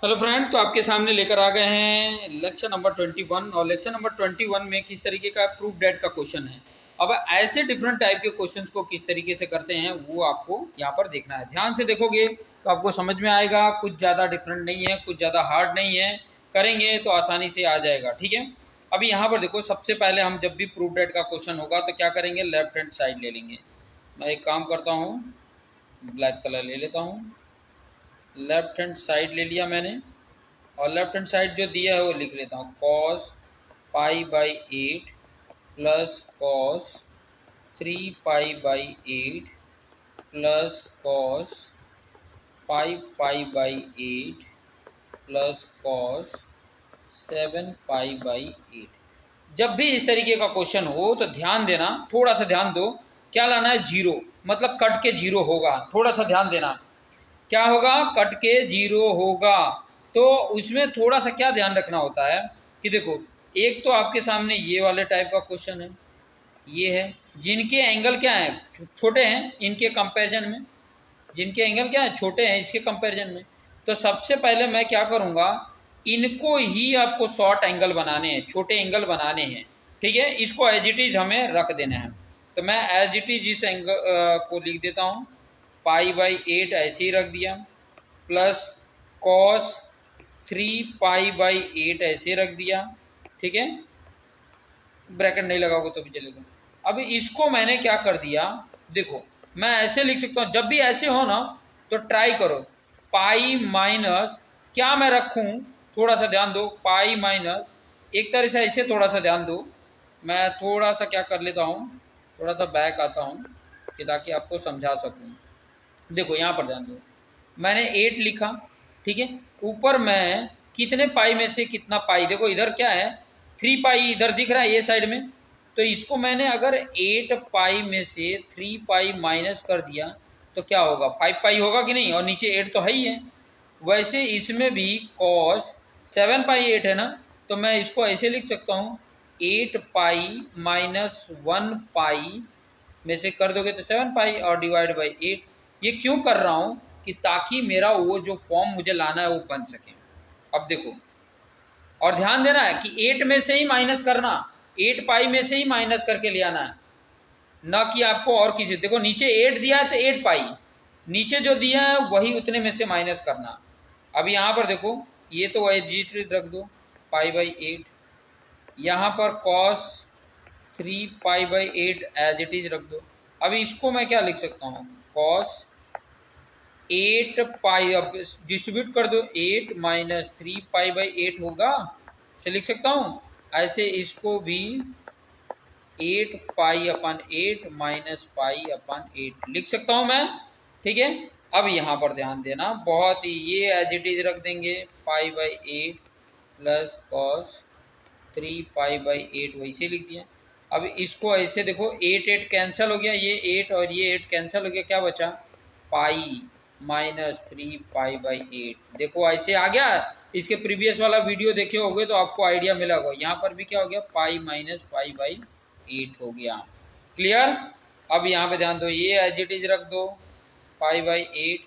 Hello friend, तो आपके सामने लेकर आ गए हैं लेक्चर नंबर 21। और लेक्चर नंबर 21 में किस तरीके का प्रूफ डेट का क्वेश्चन है। अब ऐसे डिफरेंट टाइप के क्वेश्चंस को किस तरीके से करते हैं वो आपको यहाँ पर देखना है। ध्यान से देखोगे तो आपको समझ में आएगा। कुछ ज़्यादा डिफरेंट नहीं है, कुछ ज़्यादा हार्ड नहीं है, करेंगे तो आसानी से आ जाएगा। ठीक है, अभी यहाँ पर देखो, सबसे पहले हम जब भी प्रूफ डेट का क्वेश्चन होगा तो क्या करेंगे, लेफ्ट हैंड साइड ले लेंगे। मैं एक काम करता हूँ, ब्लैक कलर ले लेता हूँ। लेफ्ट हैंड साइड ले लिया मैंने, और लेफ्ट हैंड साइड जो दिया है वो लिख लेता हूँ। Cos pi by 8 plus cos 3 pi by 8 plus cos 5 pi by 8 plus cos 7 pi by 8। जब भी इस तरीके का क्वेश्चन हो तो ध्यान देना, थोड़ा सा ध्यान दो। क्या लाना है, जीरो, मतलब कट के जीरो होगा। थोड़ा सा ध्यान देना, क्या होगा, कट के जीरो होगा। तो उसमें थोड़ा सा क्या ध्यान रखना होता है कि देखो, एक तो आपके सामने ये वाले टाइप का क्वेश्चन है, ये है जिनके एंगल क्या है, छोटे हैं इनके कंपैरिजन में। जिनके एंगल क्या है, छोटे हैं इसके कंपैरिजन में। तो सबसे पहले मैं क्या करूँगा, इनको ही आपको शॉर्ट एंगल बनाने हैं, छोटे एंगल बनाने हैं। ठीक है, इसको एज इट इज़ हमें रख देना है। तो मैं एज इट इज़ इस एंगल को लिख देता हूँ। पाई बाई 8 ऐसे ही रख दिया, प्लस कॉस 3 पाई बाई 8 ऐसे रख दिया। ठीक है, ब्रैकेट नहीं लगाओगे तो भी चलेगा। अब इसको मैंने क्या कर दिया, देखो मैं ऐसे लिख सकता हूँ। जब भी ऐसे हो ना तो ट्राई करो, पाई माइनस, क्या मैं रखूँ, थोड़ा सा ध्यान दो। पाई माइनस, एक तरह से ऐसे थोड़ा सा ध्यान दो। मैं थोड़ा सा क्या कर लेता हूँ, थोड़ा सा बैक आता हूँ कि ताकि आपको समझा सकूँ। देखो यहाँ पर ध्यान दो, मैंने 8 लिखा। ठीक है, ऊपर मैं कितने पाई में से कितना पाई, देखो इधर क्या है, 3 पाई इधर दिख रहा है ये साइड में। तो इसको मैंने अगर 8 पाई में से 3 पाई माइनस कर दिया तो क्या होगा, 5 पाई होगा कि नहीं, और नीचे 8 तो है ही है। वैसे इसमें भी कॉस 7 पाई 8 है ना, तो मैं इसको ऐसे लिख सकता हूँ, 8 पाई माइनस 1 पाई में से कर दोगे तो 7 पाई, और डिवाइड बाई 8। ये क्यों कर रहा हूँ कि ताकि मेरा वो जो फॉर्म मुझे लाना है वो बन सके। अब देखो, और ध्यान देना है कि 8 में से ही माइनस करना, 8 पाई में से ही माइनस करके ले आना है, ना कि आपको और किसी। देखो नीचे 8 दिया है तो 8 पाई, नीचे जो दिया है वही उतने में से माइनस करना। अब यहाँ पर देखो, ये तो वही जी रख दो, पाई बाई 8। यहाँ पर cos 3 pi by 8 as it is रख दो। अब इसको मैं क्या लिख सकता हूँ, कॉस 8 पाई, अब डिस्ट्रीब्यूट कर दो, 8 माइनस 3 पाई बाई 8 होगा, इसे लिख सकता हूँ। ऐसे इसको भी 8 पाई/8 माइनस पाई/8 लिख सकता हूँ मैं। ठीक है, अब यहाँ पर ध्यान देना, बहुत ही, ये एज इट इज रख देंगे, पाई/8 प्लस कॉस 3 पाई/8 वैसे लिख दिया। अब इसको ऐसे देखो, 8 कैंसिल हो गया, ये 8 और ये 8 कैंसिल हो गया, क्या बचा, पाई-3 पाई/8। देखो ऐसे आ गया। इसके प्रीवियस वाला वीडियो देखे होगे तो आपको आइडिया मिला होगा। यहाँ पर भी क्या हो गया, पाई-पाई/8 हो गया। क्लियर। अब यहाँ पे ध्यान दो, ये एज इट इज रख दो, पाई/8,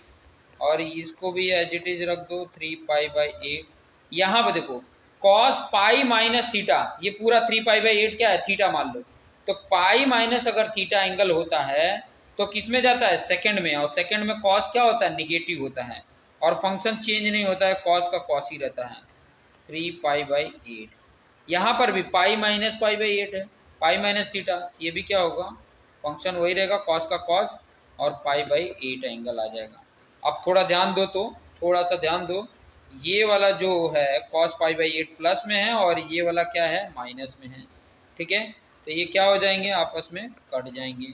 और इसको भी एज इट इज रख दो, 3 पाई/8। यहाँ पे देखो, कॉस पाई माइनस थीटा, ये पूरा 3 पाई/8 क्या है, थीटा मान लो। तो पाई माइनस अगर थीटा एंगल होता है तो किस में जाता है, सेकंड में। और सेकंड में कॉस क्या होता है, निगेटिव होता है, और फंक्शन चेंज नहीं होता है, कॉस का कॉस ही रहता है। 3 पाई/8, यहाँ पर भी पाई-पाई/8 है, पाई माइनस थीटा, ये भी क्या होगा, फंक्शन वही रहेगा, कॉस का कॉस, और पाई/8 एंगल आ जाएगा। अब थोड़ा ध्यान दो, तो थोड़ा सा ध्यान दो, ये वाला जो है कॉस पाई/8 प्लस में है, और ये वाला क्या है, माइनस में है। ठीक है, तो ये क्या हो जाएंगे, आपस में कट जाएंगे।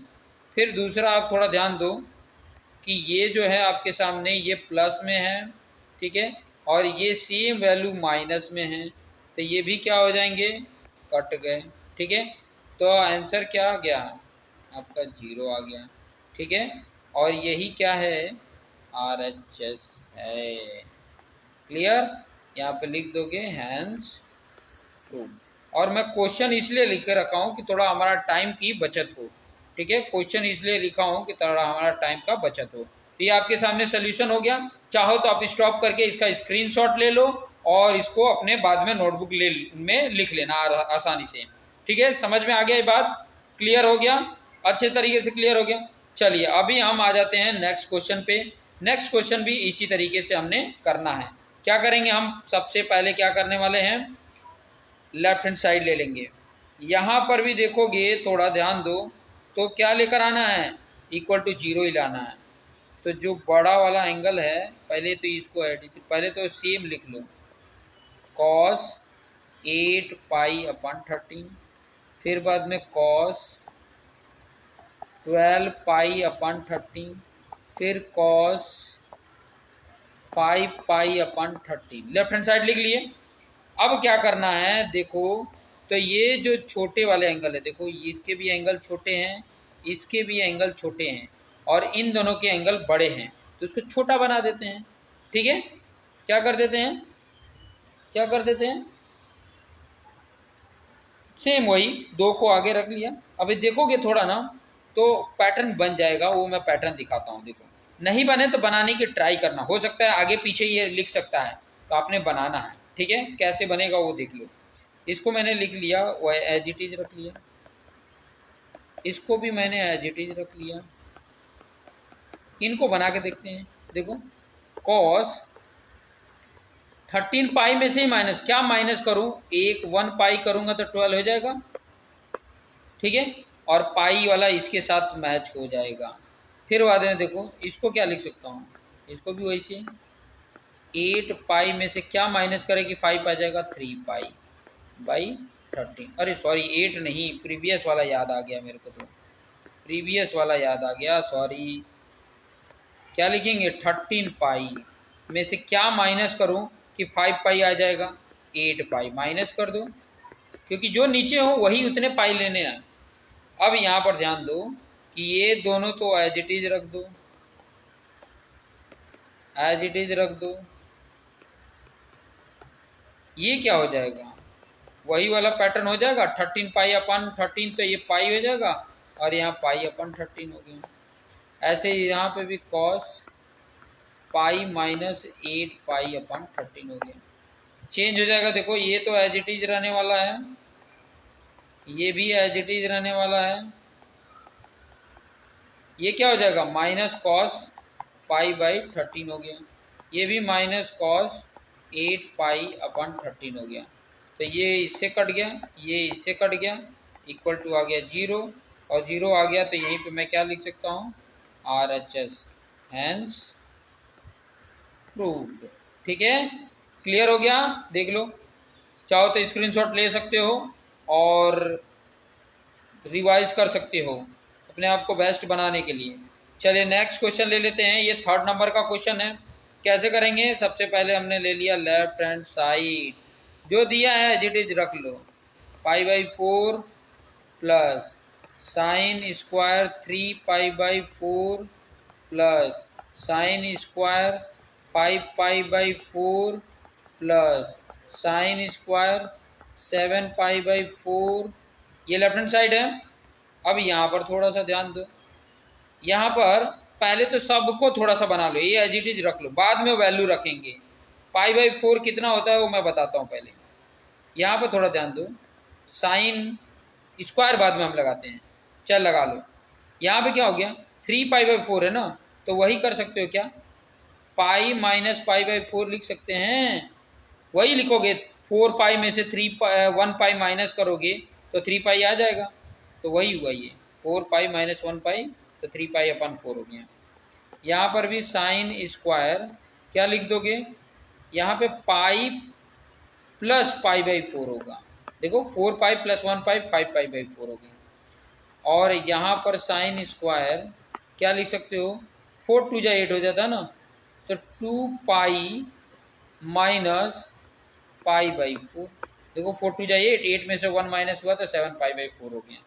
फिर दूसरा आप थोड़ा ध्यान दो कि ये जो है आपके सामने, ये प्लस में है, ठीक है, और ये सेम वैल्यू माइनस में है, तो ये भी क्या हो जाएंगे, कट गए। ठीक है, तो आंसर क्या आ गया, आपका 0 आ गया। ठीक है, और यही क्या है, RHS है। क्लियर, यहाँ पे लिख दोगे हैंस प्रूव। और मैं क्वेश्चन इसलिए लिख के रखा हूँ कि थोड़ा हमारा टाइम की बचत हो। ठीक है, क्वेश्चन इसलिए लिखा हूँ कि थोड़ा हमारा टाइम का बचत हो। तो ये आपके सामने सोल्यूशन हो गया। चाहो तो आप स्टॉप करके इसका स्क्रीनशॉट ले लो और इसको अपने बाद में नोटबुक में लिख लेना आसानी से। ठीक है, समझ में आ गया ये बात? क्लियर हो गया? अच्छे तरीके से क्लियर हो गया। चलिए अभी हम आ जाते हैं नेक्स्ट क्वेश्चन पे। नेक्स्ट क्वेश्चन भी इसी तरीके से हमने करना है। क्या करेंगे हम? सबसे पहले क्या करने वाले हैं, लेफ्ट हैंड साइड ले लेंगे। यहाँ पर भी देखोगे, थोड़ा ध्यान दो, तो क्या लेकर आना है, इक्वल टू 0 ही लाना है। तो जो बड़ा वाला एंगल है, पहले तो इसको पहले तो सेम लिख लो, कॉस 8 पाई अपन 13, फिर बाद में कॉस 12 पाई अपन 13, फिर कॉस 5 पाई अपन 13। लेफ्ट हैंड साइड लिख लिए। अब क्या करना है, देखो तो ये जो छोटे वाले एंगल है, देखो इसके भी एंगल छोटे हैं, इसके भी एंगल छोटे हैं, और इन दोनों के एंगल बड़े हैं, तो इसको छोटा बना देते हैं। ठीक है, क्या कर देते हैं, क्या कर देते हैं, सेम वही 2 को आगे रख लिया। अभी देखोगे थोड़ा ना, तो पैटर्न बन जाएगा, वो मैं पैटर्न दिखाता हूँ। देखो नहीं बने तो बनाने की ट्राई करना, हो सकता है आगे पीछे ये लिख सकता है, तो आपने बनाना है। ठीक है, कैसे बनेगा वो देख लो। इसको मैंने लिख लिया, वो एज इट इज रख लिया, इसको भी मैंने एज इट इज रख लिया। इनको बना के देखते हैं। देखो कॉस 13 पाई में से ही माइनस, क्या माइनस करूं, 1 पाई करूंगा तो 12 हो जाएगा। ठीक है, और पाई वाला इसके साथ मैच हो जाएगा। फिर बाद में देखो इसको क्या लिख सकता हूँ, इसको भी वैसे 8 पाई में से क्या माइनस करें कि 5 आ जाएगा, 3 पाई बाई 13। अरे सॉरी 8 नहीं, प्रीवियस वाला याद आ गया मेरे को, तो प्रीवियस वाला याद आ गया, सॉरी। क्या लिखेंगे, 13 पाई में से क्या माइनस करूं कि 5 पाई आ जाएगा, 8 पाई माइनस कर दो, क्योंकि जो नीचे हो वही उतने पाई लेने हैं। अब यहाँ पर ध्यान दो कि ये दोनों तो एज इट इज रख दो, एज इट इज रख दो। ये क्या हो जाएगा, वही वाला पैटर्न हो जाएगा, 13 पाई अपन 13, तो ये पाई हो जाएगा, और यहाँ पाई अपन 13 हो गया। ऐसे ही यहाँ पे भी कॉस पाई माइनस 8 पाई अपन 13 हो गया, चेंज हो जाएगा। देखो ये तो एज इट इज रहने वाला है, ये भी एज इट इज रहने वाला है। ये क्या हो जाएगा, माइनस कॉस पाई बाई 13 हो गया, ये भी माइनस कॉस 8 पाई अपन 13 हो गया। तो ये इससे कट गया, ये इससे कट गया, इक्वल टू आ गया 0, और 0 आ गया तो यहीं पे मैं क्या लिख सकता हूँ, RHS, हैंस प्रूव्ड। ठीक है, क्लियर हो गया, देख लो। चाहो तो स्क्रीनशॉट ले सकते हो और रिवाइज कर सकते हो अपने आप को बेस्ट बनाने के लिए। चलिए नेक्स्ट क्वेश्चन ले लेते हैं, ये 3rd नंबर का क्वेश्चन है। कैसे करेंगे, सबसे पहले हमने ले लिया लेफ्ट हैंड साइड, जो दिया है एज इट इज रख लो, pi by 4 plus sine square 3 pi by 4 plus sine square 5 pi by 4 plus sine square 7 pi by 4। ये लेफ्ट हैंड साइड है। अब यहाँ पर थोड़ा सा ध्यान दो, यहाँ पर पहले तो सबको थोड़ा सा बना लो, ये एज इट इज रख लो, बाद में वैल्यू रखेंगे। पाई बाई 4 कितना होता है वो मैं बताता हूँ पहले। यहाँ पर थोड़ा ध्यान दो, साइन स्क्वायर बाद में हम लगाते हैं, चल लगा लो। यहाँ पे क्या हो गया, 3 पाई बाई 4 है ना, तो वही कर सकते हो क्या, पाई माइनस पाई बाई 4 लिख सकते हैं, वही लिखोगे। 4 पाई में से 1 पाई माइनस करोगे तो 3 पाई आ जाएगा, तो वही हुआ ये 4 पाई माइनस 1 पाई, तो 3 पाई अपन 4 हो गया। यहाँ पर भी साइन स्क्वायर क्या लिख दोगे, यहाँ पे पाई प्लस पाई बाई 4 होगा, देखो 4 pi plus 1 pi 5 pi by 4 हो गया। और यहाँ पर साइन स्क्वायर क्या लिख सकते हो, 4 2 जा 8 हो जाता है ना, तो 2 पाई माइनस पाई बाई 4, देखो 4 2 जा 8, 8 में से 1 माइनस हुआ तो 7 पाई बाई 4 हो गया।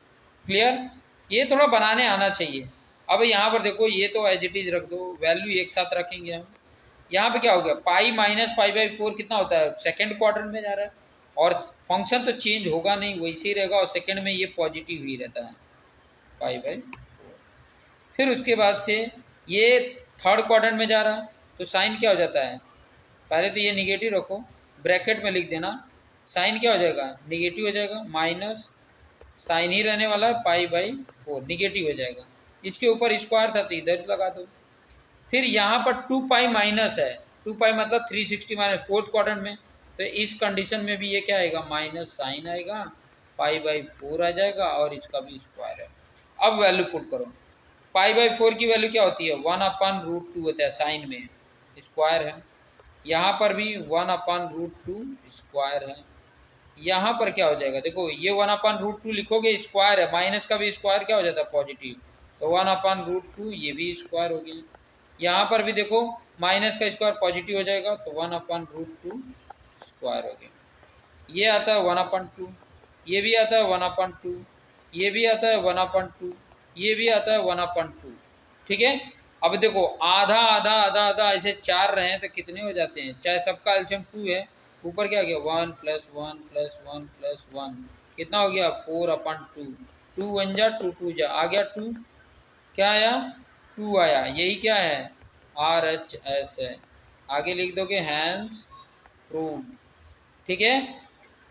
क्लियर, ये थोड़ा बनाने आना चाहिए। अब यहाँ पर देखो ये तो एज इट इज रख दो, वैल्यू एक साथ रखेंगे हम। यहाँ पे क्या हो गया, पाई माइनस पाई बाई 4 कितना होता है, सेकेंड क्वार्टर में जा रहा है, और फंक्शन तो चेंज होगा नहीं, वैसे ही रहेगा, और सेकेंड में ये पॉजिटिव ही रहता है, पाई बाई 4। फिर उसके बाद से ये थर्ड क्वाड्रेंट में जा रहा है तो साइन क्या हो जाता है, पहले तो ये निगेटिव रखो, ब्रैकेट में लिख देना, साइन क्या हो जाएगा, निगेटिव हो जाएगा, माइनस साइन ही रहने वाला है पाई/4 निगेटिव हो जाएगा। इसके ऊपर स्क्वायर था तो इधर लगा दो। फिर यहाँ पर 2 पाई माइनस है, 2 पाई मतलब 360 माइनस फोर्थ क्वाड्रेंट में, तो इस कंडीशन में भी ये क्या आएगा, माइनस साइन आएगा, पाई/4 आ जाएगा और इसका भी स्क्वायर है। अब वैल्यू पुट करो, पाई/4 की वैल्यू क्या होती है, 1/√2 होता है, साइन में स्क्वायर है, यहाँ पर भी 1/√2 स्क्वायर है, यहाँ पर क्या हो जाएगा, देखो ये 1/√2 लिखोगे स्क्वायर है, माइनस का भी स्क्वायर क्या हो जाता है, पॉजिटिव, तो 1/√2 ये भी स्क्वायर हो गया। यहाँ पर भी देखो माइनस का स्क्वायर पॉजिटिव हो जाएगा तो 1/√2 स्क्वायर हो गया। ये आता है 1/2, ये भी आता है 1/2, ये भी आता है 1/2, ये भी आता है 1/2, ठीक है। अब देखो आधा आधा आधा आधा ऐसे 4 रहे हैं तो कितने हो जाते हैं, चाहे सबका एलसीएम 2 है, ऊपर क्या गया 1 + 1 + 1 + 1 कितना हो गया 4/2, 2 1 जा 2 2 जा, आ गया 2, क्या आया 2 आया, यही क्या है RHS है, आगे लिख दोगे हैंस प्रूव्ड, ठीक है।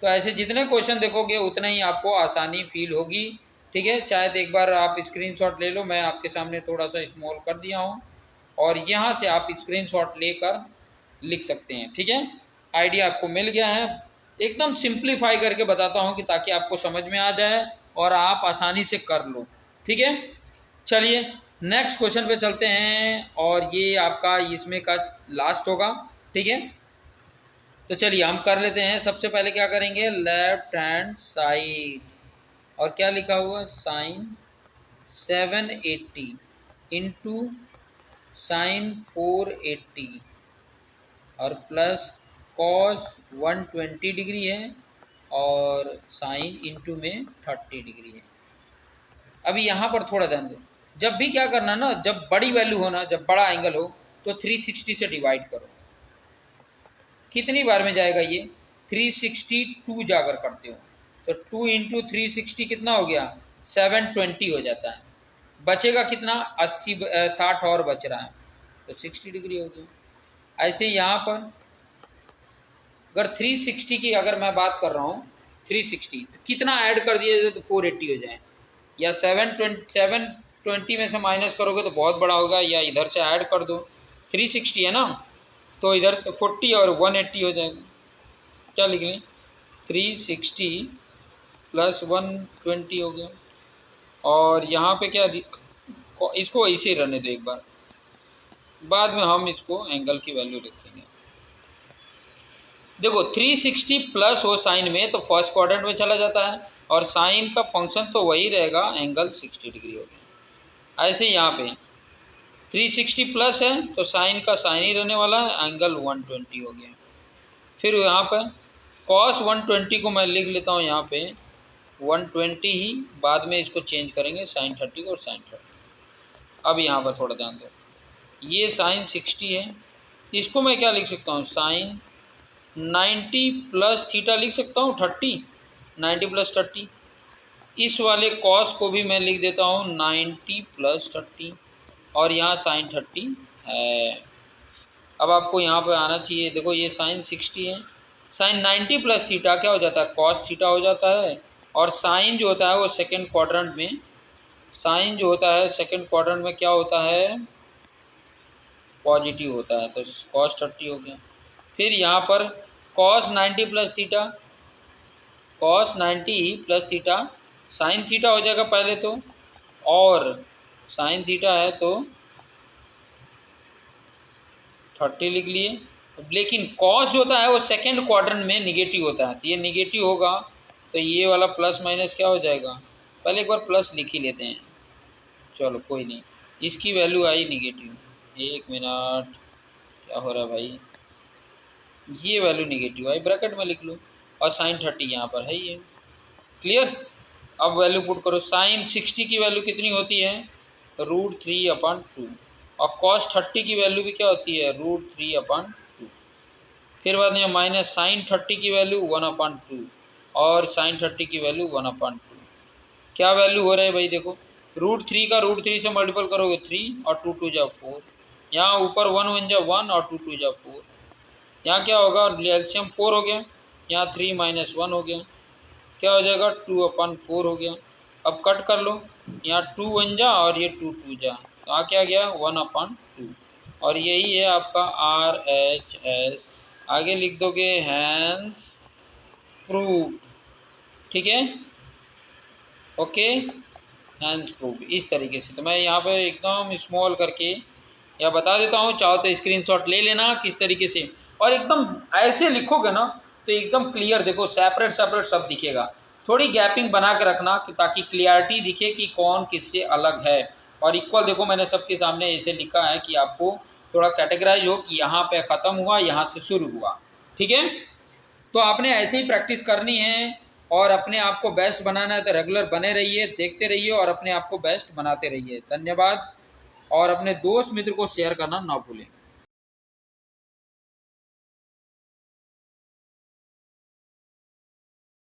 तो ऐसे जितने क्वेश्चन देखोगे उतना ही आपको आसानी फील होगी, ठीक है। चाहे तो एक बार आप स्क्रीनशॉट ले लो, मैं आपके सामने थोड़ा सा स्मॉल कर दिया हूँ और यहाँ से आप स्क्रीनशॉट लेकर लिख सकते हैं, ठीक है। आइडिया आपको मिल गया है, एकदम सिंप्लीफाई करके बताता हूँ कि ताकि आपको समझ में आ जाए और आप आसानी से कर लो, ठीक है। चलिए नेक्स्ट क्वेश्चन पे चलते हैं और ये आपका इसमें का लास्ट होगा, ठीक है। तो चलिए हम कर लेते हैं, सबसे पहले क्या करेंगे, लेफ्ट हैंड साइड और क्या लिखा हुआ साइन 780 इंटू साइन 480 और प्लस कॉस 120 डिग्री है और साइन इंटू में 30 डिग्री है। अभी यहाँ पर थोड़ा ध्यान दो, जब भी क्या करना ना, जब बड़ी वैल्यू हो ना, जब बड़ा एंगल हो तो 360 से डिवाइड करो। कितनी बार में जाएगा ये, 362 जाकर करते हो तो 2 इंटू 360 कितना हो गया 720 हो जाता है, बचेगा कितना 80 60 और बच रहा है तो 60 डिग्री हो गया। ऐसे यहाँ पर अगर 360 की अगर मैं बात कर रहा हूँ 360 तो कितना ऐड कर दिया तो 480 हो जाए, या 720 में से माइनस करोगे तो बहुत बड़ा होगा, या इधर से ऐड कर दो, 360 है ना तो इधर से 40 और 180 हो जाएगा। क्या लिख लें 360 + 120 हो गया और यहाँ पे क्या इसको ऐसे रहने दो एक बार, बाद में हम इसको एंगल की वैल्यू रखेंगे। देखो 360 प्लस हो साइन में तो फर्स्ट क्वाड्रेंट में चला जाता है और साइन का फंक्शन तो वही रहेगा, एंगल 60 डिग्री हो गया। ऐसे यहाँ पे 360 प्लस है तो साइन का साइन ही रहने वाला है, एंगल 120 हो गया। फिर यहाँ पर कॉस 120 को मैं लिख लेता हूँ यहाँ पे 120 ही, बाद में इसको चेंज करेंगे साइन 30 और साइन 30। अब यहाँ पर थोड़ा ध्यान दो, ये साइन 60 है, इसको मैं क्या लिख सकता हूँ साइन 90 प्लस थीटा लिख सकता हूँ 30, 90 + 30। इस वाले कॉस को भी मैं लिख देता हूँ 90 + 30 और यहाँ साइन 30 है। अब आपको यहाँ पर आना चाहिए, देखो ये साइन 60 है, साइन 90 + थीटा क्या हो जाता है कॉस थीटा हो जाता है, और साइन जो होता है वो सेकंड क्वाड्रेंट में, साइन जो होता है सेकंड क्वाड्रेंट में क्या होता है पॉजिटिव होता है, तो कॉस 30 हो गया। फिर यहाँ पर cos 90 + theta, cos 90 + theta sine theta हो जाएगा पहले तो, और साइन थीटा है तो 30 लिख लिए। लेकिन कॉस जो होता है वो सेकंड क्वाड्रेंट में निगेटिव होता है, तो ये निगेटिव होगा तो ये वाला प्लस माइनस क्या हो जाएगा, पहले एक बार प्लस लिख ही लेते हैं, चलो कोई नहीं, इसकी वैल्यू आई निगेटिव, एक मिनट क्या हो रहा है भाई, ये वैल्यू निगेटिव आई, ब्रैकेट में लिख लो और साइन 30 यहाँ पर है ये, क्लियर। अब वैल्यू पुट करो, साइन 60 की वैल्यू कितनी होती है √3/2 और कॉस 30 की वैल्यू भी क्या होती है √3/2। फिर बाद में माइनस साइन 30 की वैल्यू 1/2 और साइन 30 की वैल्यू 1/2। क्या वैल्यू हो रहा है भाई, देखो √3 का √3 से मल्टीपल करोगे 3 और 2 2 जा 4, यहाँ ऊपर 1 1 जा 1 और 2 2 जा 4। यहाँ क्या होगा, एलसीएम 4 हो गया, यहाँ 3 माइनस 1 हो गया, क्या हो जाएगा 2/4 हो गया। अब कट कर लो, यहाँ 2 1 जा और ये 2 2 जा, तो यहाँ क्या गया 1/2। और यही है आपका RHS। आगे लिख दोगे हैंस प्रूव, ठीक है, ओके, हैंस प्रूव इस तरीके से। तो मैं यहाँ पे एकदम स्मॉल करके या बता देता हूँ, चाहो तो स्क्रीनशॉट ले लेना किस तरीके से। और एकदम ऐसे लिखोगे ना तो एकदम क्लियर, देखो सेपरेट सेपरेट सब दिखेगा। थोड़ी गैपिंग बना के रखना कि ताकि क्लियरिटी दिखे कि कौन किससे अलग है। और इक्वल देखो मैंने सबके सामने ऐसे लिखा है कि आपको थोड़ा कैटेगराइज हो कि यहाँ पे ख़त्म हुआ, यहाँ से शुरू हुआ, ठीक है। तो आपने ऐसे ही प्रैक्टिस करनी है और अपने आप को बेस्ट बनाना है तो रेगुलर बने रहिए, देखते रहिए और अपने आप को बेस्ट बनाते रहिए। धन्यवाद। और अपने दोस्त मित्र को शेयर करना ना भूलें।